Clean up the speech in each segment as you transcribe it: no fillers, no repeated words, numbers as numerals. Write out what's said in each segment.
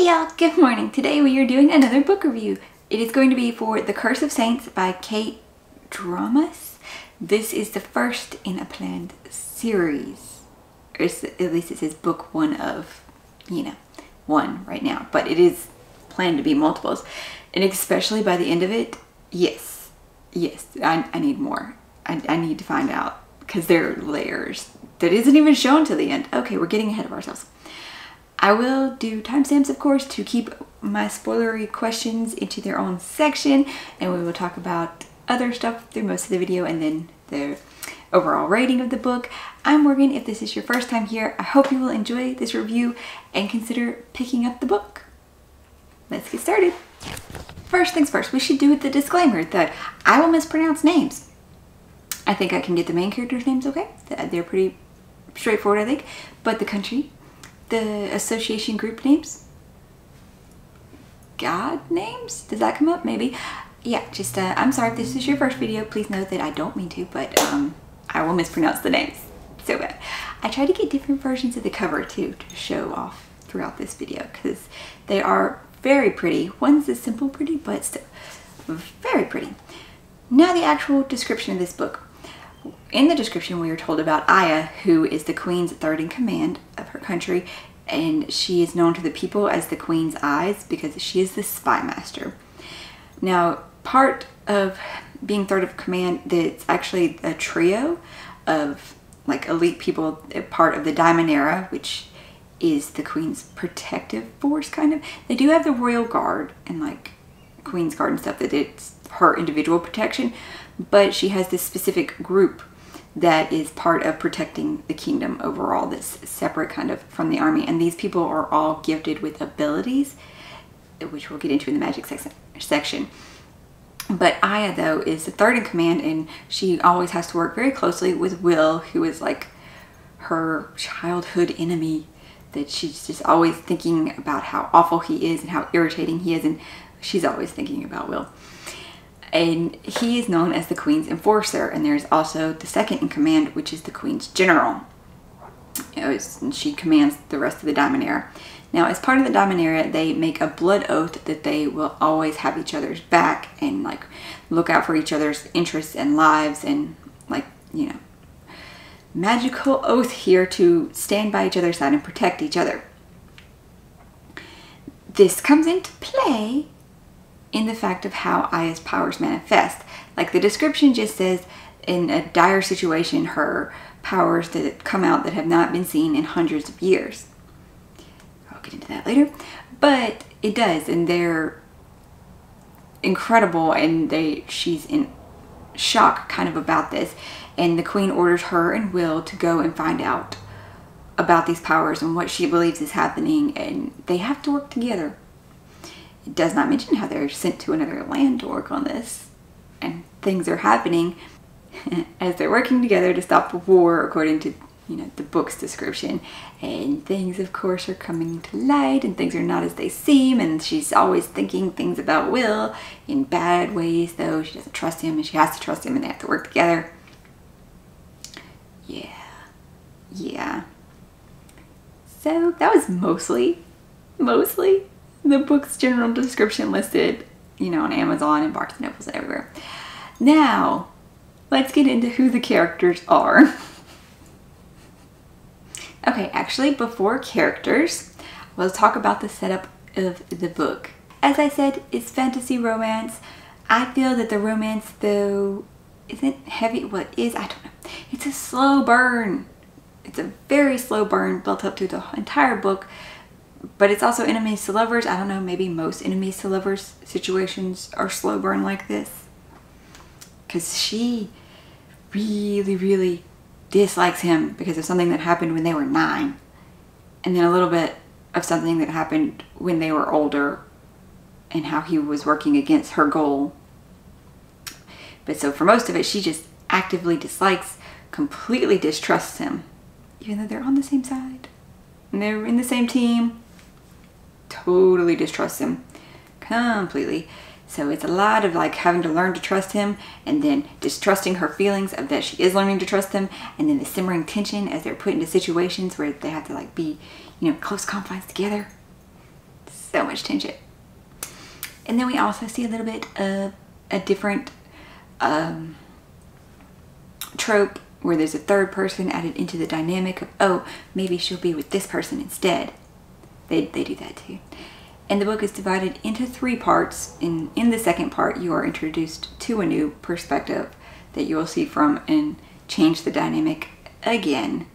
y'all, good morning. Today we are doing another book review. It is going to be for The Curse of Saints by Dramis. This is the first in a planned series. Or at least it says book one of, one right now. But it is planned to be multiples. And especially by the end of it, yes, I need more. I need to find out because there are layers that isn't even shown to the end. Okay, we're getting ahead of ourselves. I will do timestamps, of course, to keep my spoilery questions into their own section, and we will talk about other stuff through most of the video and then the overall rating of the book. I'm Morgan. If this is your first time here, I hope you will enjoy this review and consider picking up the book. Let's get started. First things first, we should do the disclaimer that I will mispronounce names. I think I can get the main characters' names okay. They're pretty straightforward, I think, but the country, the association group names, God names, does that come up? Maybe. Yeah, just I'm sorry if this is your first video. Please note that I don't mean to, but I will mispronounce the names so bad. I try to get different versions of the cover too to show off throughout this video because they are very pretty. One's a simple pretty, but still very pretty. Now the actual description of this book. In the description, we are told about Aya, who is the queen's third in command of her country, and she is known to the people as the queen's eyes because she is the spy master. Now, part of being third of command, it's actually a trio of like elite people, part of the Diamond Era, which is the queen's protective force, kind of. They do have the royal guard and like queen's guard and stuff that it's her individual protection, but she has this specific group that is part of protecting the kingdom overall, that's separate kind of from the army. And these people are all gifted with abilities, which we'll get into in the magic section. But Aya, though, is the third in command, and she always has to work very closely with Will, who is like her childhood enemy, that she's just always thinking about how awful he is and how irritating he is, and she's always thinking about Will. And he is known as the queen's enforcer, and there's also the second in command, which is the queen's general. She commands the rest of the Diamond Era. Now, as part of the Diamond Era, they make a blood oath that they will always have each other's back and like look out for each other's interests and lives, and like, magical oath here to stand by each other's side and protect each other. This comes into play in the fact of how Aya's powers manifest. Like the description just says, in a dire situation, her powers that come out that have not been seen in hundreds of years. I'll get into that later. But it does, and they're incredible, and she's in shock kind of about this. And the queen orders her and Will to go and find out about these powers and what she believes is happening, and they have to work together. It does not mention how they're sent to another land to work on this, and things are happening as they're working together to stop a war, according to the book's description. And things, of course, are coming to light, and things are not as they seem, and she's always thinking things about Will in bad ways, though. She doesn't trust him, and she has to trust him, and they have to work together. Yeah. So that was mostly the book's general description listed, on Amazon and Barnes & Nobles and everywhere. Now, let's get into who the characters are. Okay, actually, before characters, let's talk about the setup of the book. As I said, it's fantasy romance. I feel that the romance, though, isn't heavy. What is? I don't know. It's a slow burn. It's a very slow burn built up to the entire book. But it's also enemies to lovers. I don't know, maybe most enemies to lovers situations are slow burn like this. Because she really dislikes him because of something that happened when they were 9. And then a little bit of something that happened when they were older and how he was working against her goal. But so for most of it, she just actively dislikes, completely distrusts him. Even though they're on the same side. And they're in the same team. Totally distrusts him completely. So it's a lot of like having to learn to trust him, and then distrusting her feelings of that she is learning to trust him, and then the simmering tension as they're put into situations where they have to like be, close confines together. It's So much tension. And then we also see a little bit of a different trope where there's a third person added into the dynamic of, oh, maybe she'll be with this person instead. They do that too. And the book is divided into 3 parts. In the second part, you are introduced to a new perspective that you will see from and change the dynamic again.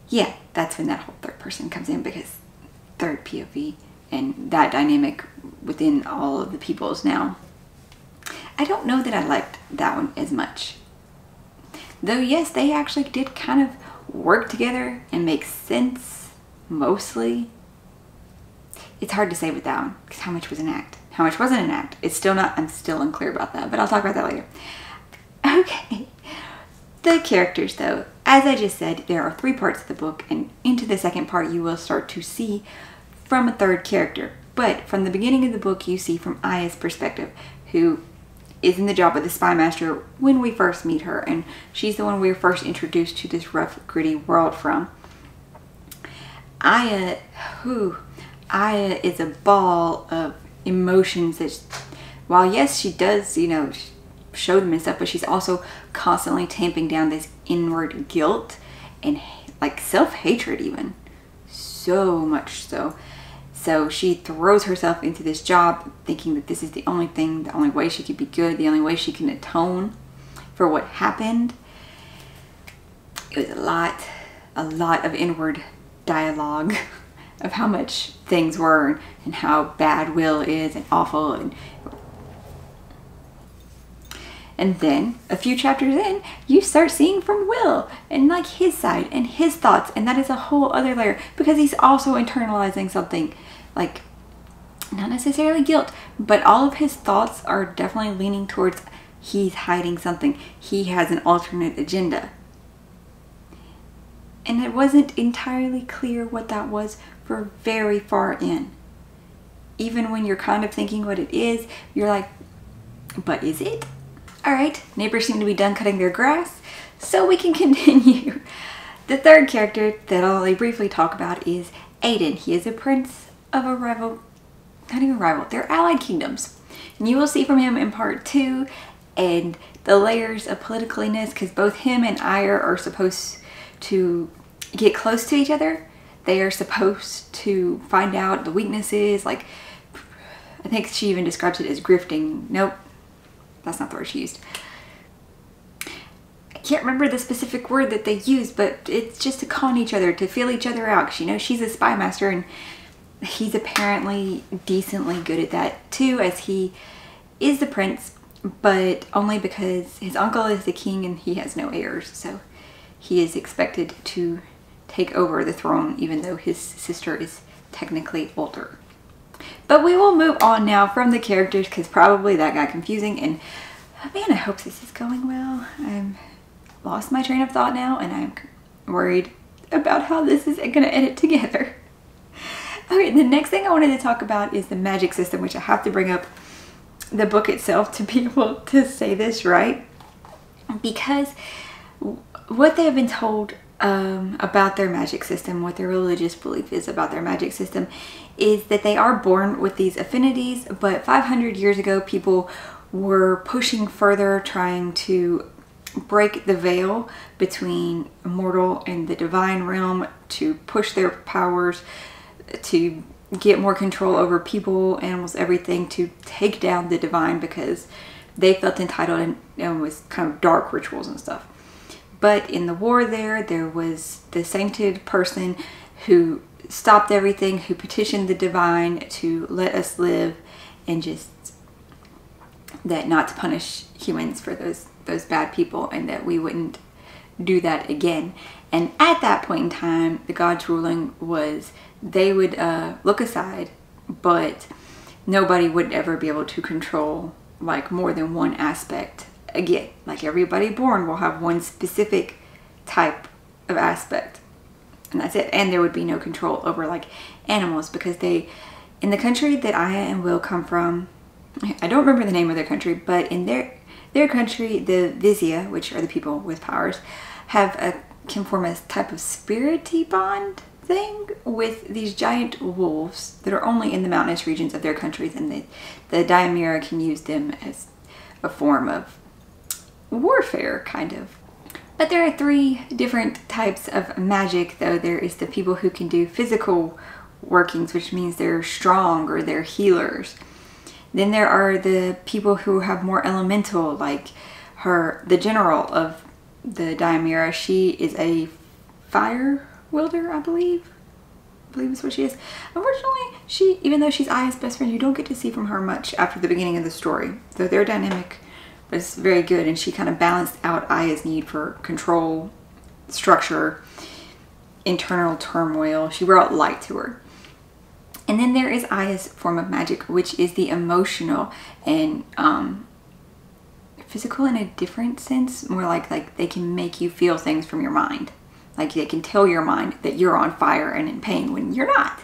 Yeah, that's when that whole third person comes in, because third POV and that dynamic within all of the peoples now. I don't know that I liked that one as much. Though yes, they actually did kind of work together and make sense, mostly. It's hard to say with that one, because how much was an act? How much wasn't an act? It's still not, I'm still unclear about that, but I'll talk about that later. Okay, the characters though. As I just said, there are 3 parts of the book, and into the second part you will start to see from a third character. But from the beginning of the book, you see from Aya's perspective, who is in the job of the spy master when we first meet her, and she's the one we were first introduced to this rough, gritty world from. Aya is a ball of emotions that, while yes, she does, you know, show them and stuff, but she's also constantly tamping down this inward guilt and like self-hatred even. So much so. So she throws herself into this job thinking that this is the only thing, the only way she could be good, the only way she can atone for what happened. It was a lot of inward dialogue of how much things were and how bad Will is and awful. And then a few chapters in, you start seeing from Will and like his side and his thoughts, and that is a whole other layer, because he's also internalizing something, like not necessarily guilt, but all of his thoughts are definitely leaning towards he's hiding something. He has an alternate agenda. And it wasn't entirely clear what that was for very far in. Even when you're kind of thinking what it is, you're like, but is it? Alright, neighbors seem to be done cutting their grass, so we can continue. The third character that I'll briefly talk about is Aiden. He is a prince of a rival, not even rival, they're allied kingdoms. And you will see from him in part 2 and the layers of politicalness, because both him and Aya are supposed to get close to each other. They are supposed to find out the weaknesses, like, I think she even describes it as grifting. Nope, that's not the word she used. I can't remember the specific word that they used, but it's just to con each other, to feel each other out. 'Cause, you know, she's a spy master and he's apparently decently good at that too, as he is the prince, but only because his uncle is the king and he has no heirs. So he is expected to take over the throne, even though his sister is technically older. But we will move on now from the characters, because probably that got confusing, and oh man, I hope this is going well. I'm lost my train of thought now, and I'm worried about how this is going to edit together. Okay, the next thing I wanted to talk about is the magic system, which I have to bring up the book itself to be able to say this right, because what they have been told about their magic system, what their religious belief is about their magic system, is that they are born with these affinities, but 500 years ago people were pushing further, trying to break the veil between mortal and the divine realm, to push their powers, to get more control over people, animals, everything, to take down the divine, because they felt entitled and was kind of dark rituals and stuff. But in the war there was the sainted person who stopped everything, who petitioned the divine to let us live, and just that not to punish humans for those bad people, and that we wouldn't do that again. And at that point in time, the God's ruling was they would look aside, but nobody would ever be able to control like more than one aspect. Again, like everybody born will have one specific type of aspect, and that's it. And there would be no control over like animals, because they, in the country that Aya and Will come from, I don't remember the name of their country, but in their country, the Vizia, which are the people with powers, can form a type of spirity bond thing with these giant wolves that are only in the mountainous regions of their countries, and the Diamira can use them as a form of warfare, kind of. But there are 3 different types of magic, though. There is the people who can do physical workings, which means they're strong or they're healers. Then there are the people who have more elemental, like the general of the Diamira. She is a fire wielder, I believe is what she is. Unfortunately, even though she's Aya's best friend, you don't get to see from her much after the beginning of the story. So their dynamic was very good, and she kind of balanced out Aya's need for control, structure, internal turmoil. She brought light to her. And then there is Aya's form of magic, which is the emotional and physical in a different sense. More like they can make you feel things from your mind. Like they can tell your mind that you're on fire and in pain when you're not,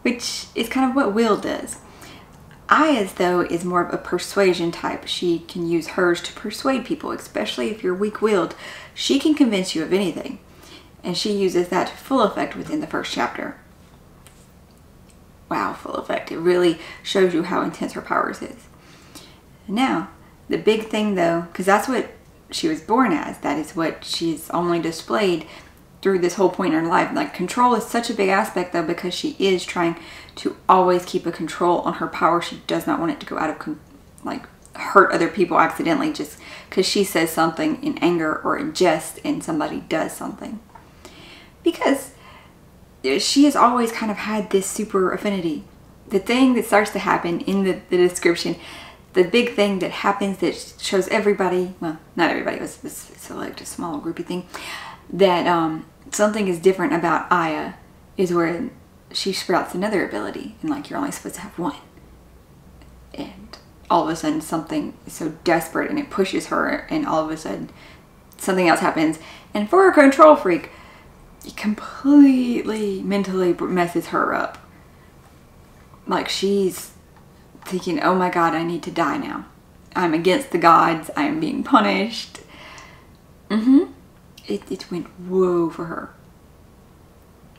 which is kind of what Will does. Aya's, though, is more of a persuasion type. She can use hers to persuade people, especially if you're weak-willed. She can convince you of anything, and she uses that to full effect within the first chapter. Wow, full effect. It really shows you how intense her powers is. Now, the big thing, though, because that's what she was born as, that is what she's only displayed through this whole point in her life. Like, control is such a big aspect, though, because she is trying to always keep a control on her power. She does not want it to go out of, like, hurt other people accidentally just because she says something in anger or in jest and somebody does something. Because she has always kind of had this super affinity. The thing that starts to happen in the description, the big thing that happens that shows everybody, well, not everybody, it was this select, a small groupie thing, that something is different about Aya is where she sprouts another ability, and like you're only supposed to have one. And all of a sudden something is so desperate and it pushes her, and all of a sudden something else happens. And for a control freak, it completely mentally messes her up. Like she's thinking, oh my god, I need to die now. I'm against the gods. I am being punished. It went whoa for her.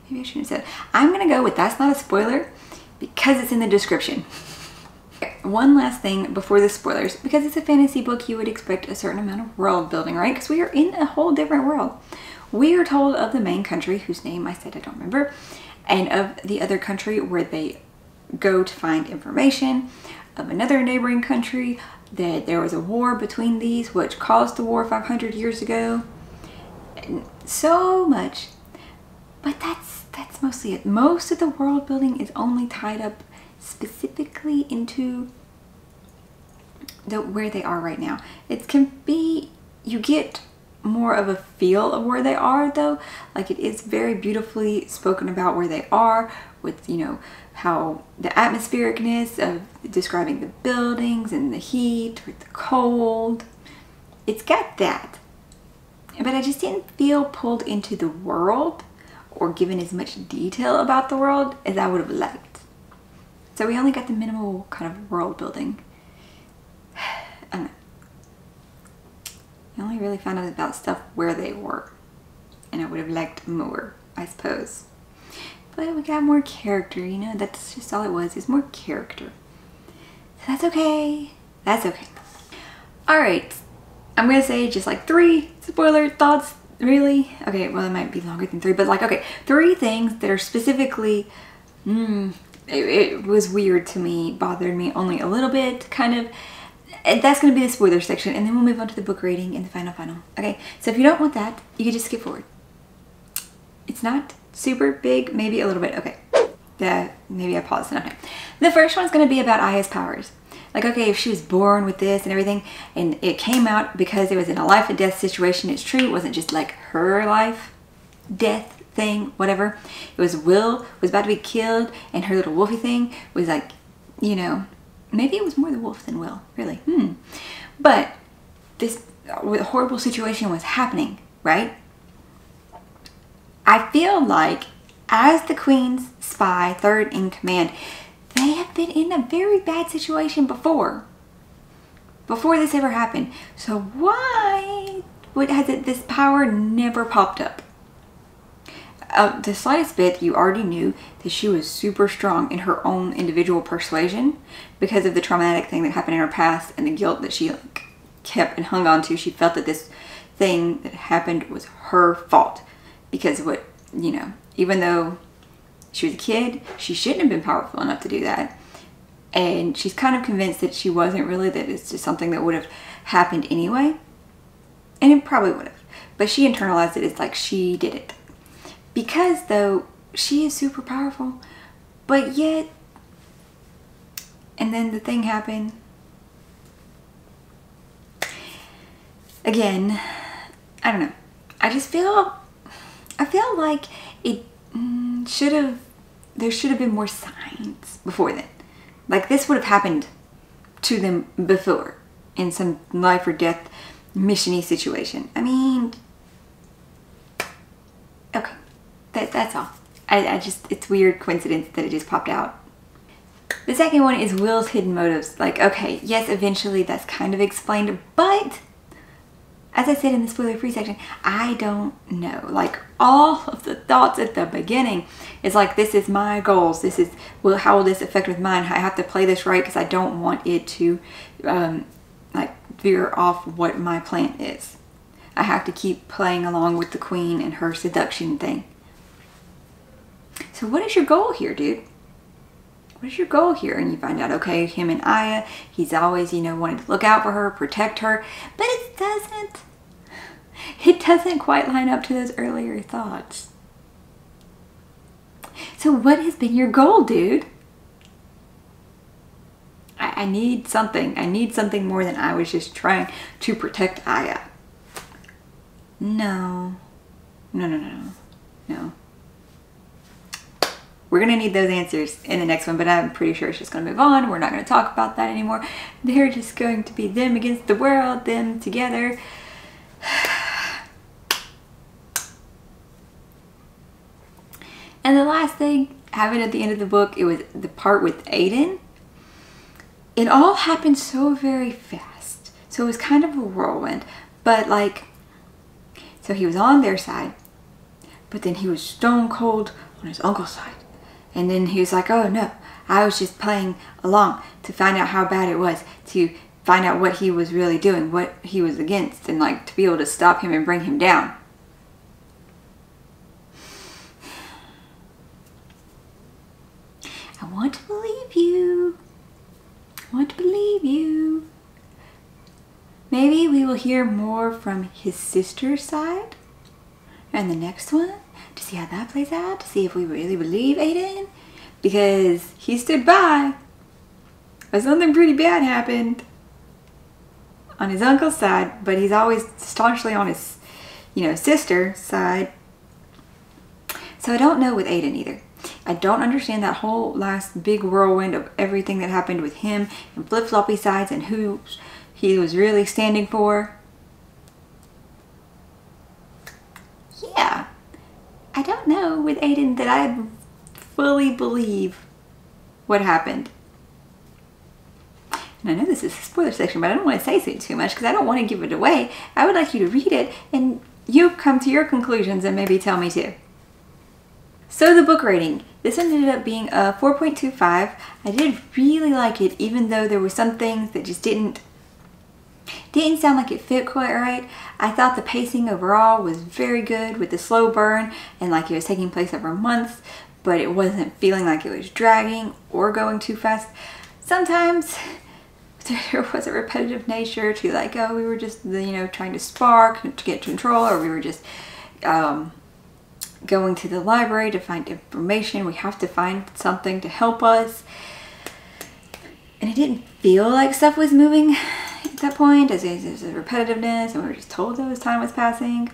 Maybe I shouldn't have said. I'm going to go with that's not a spoiler because it's in the description. One last thing before the spoilers. Because it's a fantasy book, you would expect a certain amount of world building, right? Because we are in a whole different world. We are told of the main country, whose name I said I don't remember, and of the other country where they go to find information, of another neighboring country, that there was a war between these, which caused the war 500 years ago. And so much. But that's mostly it. Most of the world building is only tied up specifically into where they are right now. It can be, you get more of a feel of where they are, though. Like, it is very beautifully spoken about where they are, with, you know, how the atmosphericness of describing the buildings and the heat or the cold. It's got that. But I just didn't feel pulled into the world or given as much detail about the world as I would have liked. So we only got the minimal kind of world building. I don't know. I only really found out about stuff where they were. And I would have liked more, I suppose. But we got more character, you know? That's just all it was, is more character. So that's okay. That's okay. Alright. I'm gonna say just like 3 spoiler thoughts, really? Okay, well it might be longer than 3, but like, okay, 3 things that are specifically, it was weird to me, bothered me only a little bit, kind of. And that's gonna be the spoiler section, and then we'll move on to the book rating and the final. Okay, so if you don't want that, you can just skip forward. It's not super big, maybe a little bit, okay. Maybe I paused enough time. The first one's gonna be about Aya's powers. Like, okay, if she was born with this and everything, and it came out because it was in a life and death situation, it's true. It wasn't just like her life, death thing, whatever. It was Will was about to be killed, and her little wolfy thing was like, you know, maybe it was more the wolf than Will, really. But this horrible situation was happening, right? I feel like as the Queen's spy, third in command, they have been in a very bad situation before this ever happened. So why has this power never popped up? the slightest bit, you already knew that she was super strong in her own individual persuasion because of the traumatic thing that happened in her past and the guilt that she like, kept and hung on to. She felt that this thing that happened was her fault because of what, you know, even though she was a kid, she shouldn't have been powerful enough to do that. And she's kind of convinced that she wasn't really, that it's just something that would have happened anyway. And it probably would have. But she internalized it. It's like she did it. Because, though, she is super powerful. But yet, and then the thing happened. Again, I don't know. I feel like it there should have been more signs before then. Like this would have happened to them before in some life or death mission-y situation. I mean, okay, that's all. I just, it's weird coincidence that it just popped out. The second one is Will's hidden motives. Like, okay, yes, eventually that's kind of explained, but as I said in the spoiler-free section, I don't know. Like, all of the thoughts at the beginning is like, this is my goals. This is, well, how will this affect with mine? I have to play this right because I don't want it to, like, veer off what my plan is. I have to keep playing along with the queen and her seduction thing. So what is your goal here, dude? What is your goal here? And you find out, okay, him and Aya, he's always, you know, wanted to look out for her, protect her, but it doesn't quite line up to those earlier thoughts. So what has been your goal, dude? I need something. I need something more than I was just trying to protect Aya. No. No. We're going to need those answers in the next one, but I'm pretty sure it's just going to move on. We're not going to talk about that anymore. They're just going to be them against the world, them together. And the last thing happened at the end of the book. It was the part with Aiden. It all happened so very fast. So it was kind of a whirlwind. But like, so he was on their side, but then he was stone cold on his uncle's side. And then he was like, oh no, I was just playing along to find out how bad it was, to find out what he was really doing, what he was against, and like to be able to stop him and bring him down. I want to believe you. I want to believe you. Maybe we will hear more from his sister's side and the next one to see how that plays out, to see if we really believe Aiden, because he stood by, but something pretty bad happened on his uncle's side, but he's always staunchly on his, you know, sister's side. So I don't know with Aiden either. I don't understand that whole last big whirlwind of everything that happened with him and flip-floppy sides and who he was really standing for. Yeah, I don't know with Aiden that I fully believe what happened. And I know this is a spoiler section, but I don't want to say too much because I don't want to give it away. I would like you to read it and you come to your conclusions and maybe tell me too. So the book rating. This one ended up being a 4.25. I did really like it, even though there were some things that just didn't sound like it fit quite right. I thought the pacing overall was very good with the slow burn and like it was taking place over months, but it wasn't feeling like it was dragging or going too fast. Sometimes there was a repetitive nature to like, oh, we were just, you know, trying to spark to get control, or we were just going to the library to find information. We have to find something to help us. And it didn't feel like stuff was moving at that point, as there's a repetitiveness and we were just told that time was passing.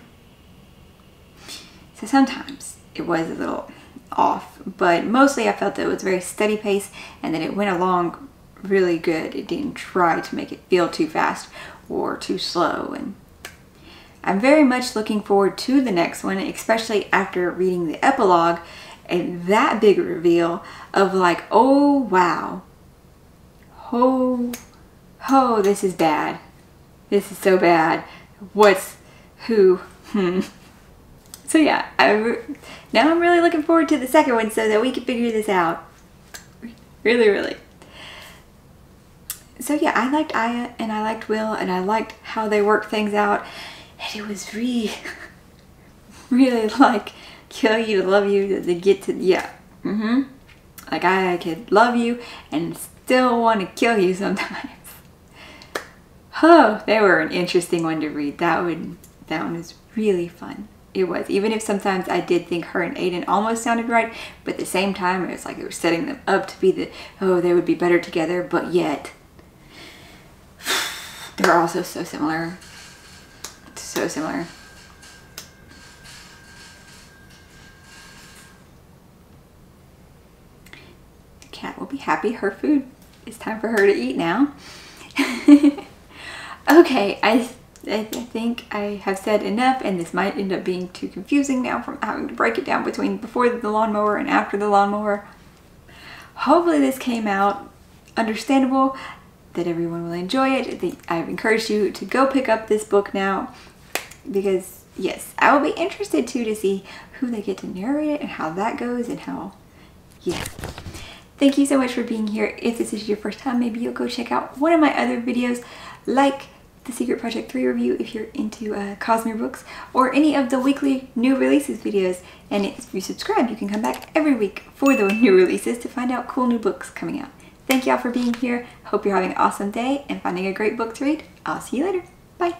So sometimes it was a little off, but mostly I felt that it was a very steady pace and that it went along really good. It didn't try to make it feel too fast or too slow. And I'm very much looking forward to the next one, especially after reading the epilogue and that big reveal of like, oh wow, oh, this is bad. This is so bad. What's who? So yeah, now I'm really looking forward to the second one so that we can figure this out. Really, really. So yeah, I liked Aya and I liked Will and I liked how they worked things out. And it was really, really like kill you to love you to get to, yeah. Like I could love you and still want to kill you sometimes. Oh, they were an interesting one to read. That one was really fun. It was, even if sometimes I did think her and Aiden almost sounded right, but at the same time it was like it was setting them up to be they would be better together, but yet they're also so similar. So similar. The cat will be happy. Her food, it's time for her to eat now. Okay, I think I have said enough, and this might end up being too confusing now from having to break it down between before the lawnmower and after the lawnmower. Hopefully this came out understandable, that everyone will enjoy it. I've encouraged you to go pick up this book now because, yes, I will be interested too to see who they get to narrate it and how that goes and how, yeah. Thank you so much for being here. If this is your first time, maybe you'll go check out one of my other videos like the Secret Project 3 review if you're into Cosmere books, or any of the weekly new releases videos. And if you subscribe, you can come back every week for the new releases to find out cool new books coming out. Thank y'all for being here. Hope you're having an awesome day and finding a great book to read. I'll see you later. Bye.